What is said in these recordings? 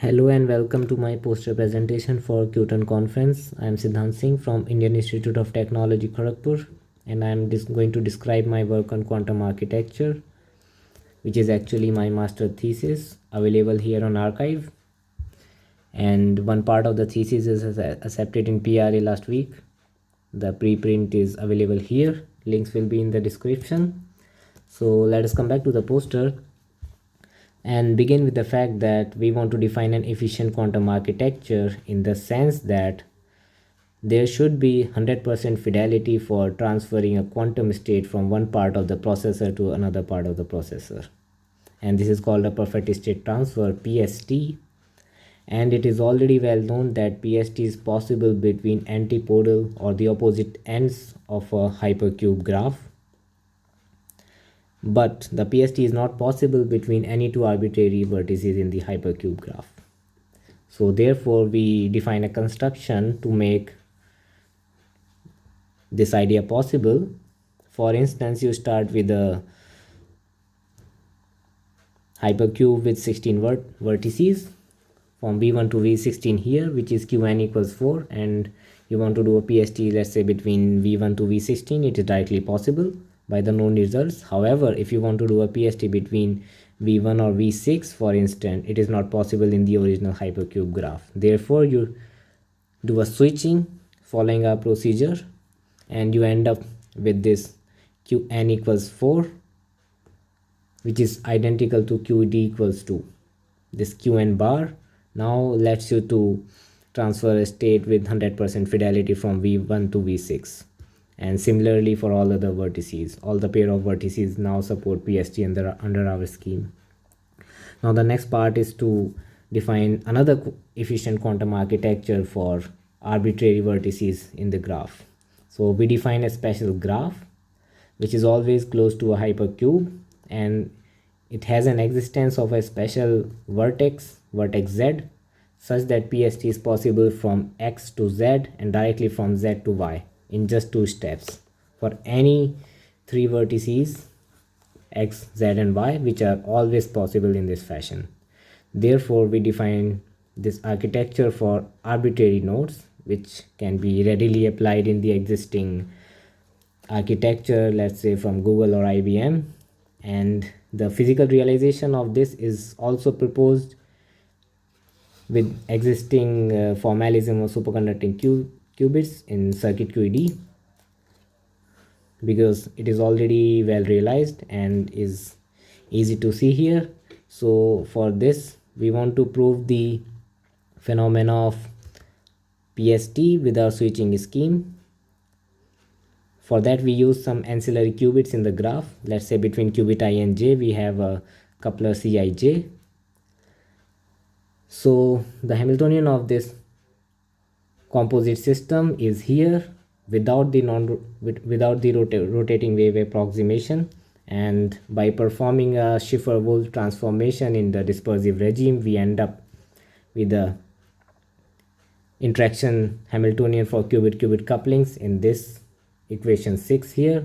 Hello and welcome to my poster presentation for QTurn conference. I am SiddhantSingh from Indian Institute of Technology, Kharagpur, and I am going to describe my work on quantum architecture, which is actually my master thesis, available here on arXiv. And one part of the thesis is accepted in PRA last week. The preprint is available here. Links will be in the description. So let us come back to the poster and begin with the fact that we want to define an efficient quantum architecture in the sense that there should be 100% fidelity for transferring a quantum state from one part of the processor to another part of the processor. And this is called a perfect state transfer, PST. And it is already well known that PST is possible between antipodal or the opposite ends of a hypercube graph. But the PST is not possible between any two arbitrary vertices in the hypercube graph. So therefore, we define a construction to make this idea possible. For instance, you start with a hypercube with 16 vertices from V1 to V16 here, which is Qn equals 4, and you want to do a PST, let's say between V1 to V16, it is directly possible by the known results. However, if you want to do a PST between V1 or V6, for instance, it is not possible in the original hypercube graph. Therefore, you do a switching following our procedure, and you end up with this Qn equals 4, which is identical to Qd equals 2. This Qn bar now lets you to transfer a state with 100% fidelity from V1 to V6. And similarly for all other vertices, all the pair of vertices now support PST under our scheme. Now the next part is to define another efficient quantum architecture for arbitrary vertices in the graph. So we define a special graph which is always close to a hypercube, and it has an existence of a special vertex Z, such that PST is possible from X to Z and directly from Z to Y in just 2 steps for any 3 vertices X, Z and Y, which are always possible in this fashion. Therefore, we define this architecture for arbitrary nodes, which can be readily applied in the existing architecture, let's say from Google or IBM. And the physical realization of this is also proposed with existing formalism of superconducting qubits in circuit QED, because it is already well realized and is easy to see here. So for this, we want to prove the phenomena of PST with our switching scheme. For that, we use some ancillary qubits in the graph. Let's say between qubit I and j, we have a coupler Cij. So the Hamiltonian of this composite system is here without the rotating wave approximation, and by performing a Schiffer-Wolf transformation in the dispersive regime, we end up with the interaction Hamiltonian for qubit-qubit couplings in this equation 6 here,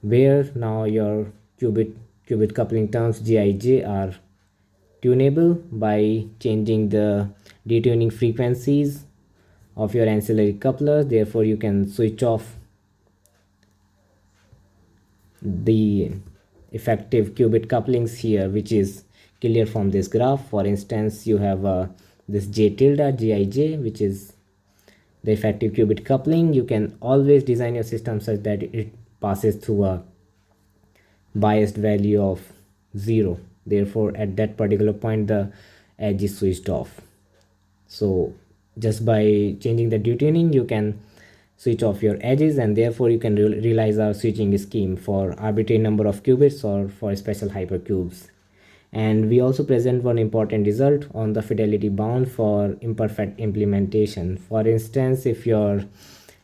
where now your qubit coupling terms Gij are tunable by changing the detuning frequencies of your ancillary couplers. Therefore, you can switch off the effective qubit couplings here, which is clear from this graph. For instance, you have this J tilde Jij, which is the effective qubit coupling. You can always design your system such that it passes through a biased value of 0. Therefore, at that particular point, the edge is switched off. So just by changing the detuning, you can switch off your edges, and therefore you can realize our switching scheme for arbitrary number of qubits or for special hypercubes. And we also present one important result on the fidelity bound for imperfect implementation. For instance, if your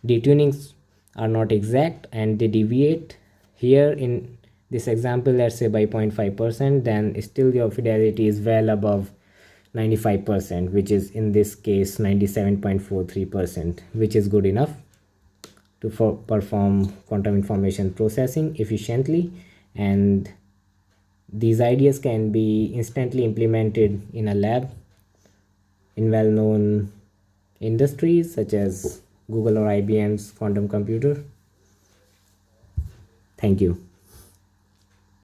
detunings are not exact and they deviate here in this example, let's say by 0.5%, then still your fidelity is well above 95%, which is in this case 97.43%, which is good enough to perform quantum information processing efficiently. And these ideas can be instantly implemented in a lab in well-known industries such as Google or IBM's quantum computer. Thank you.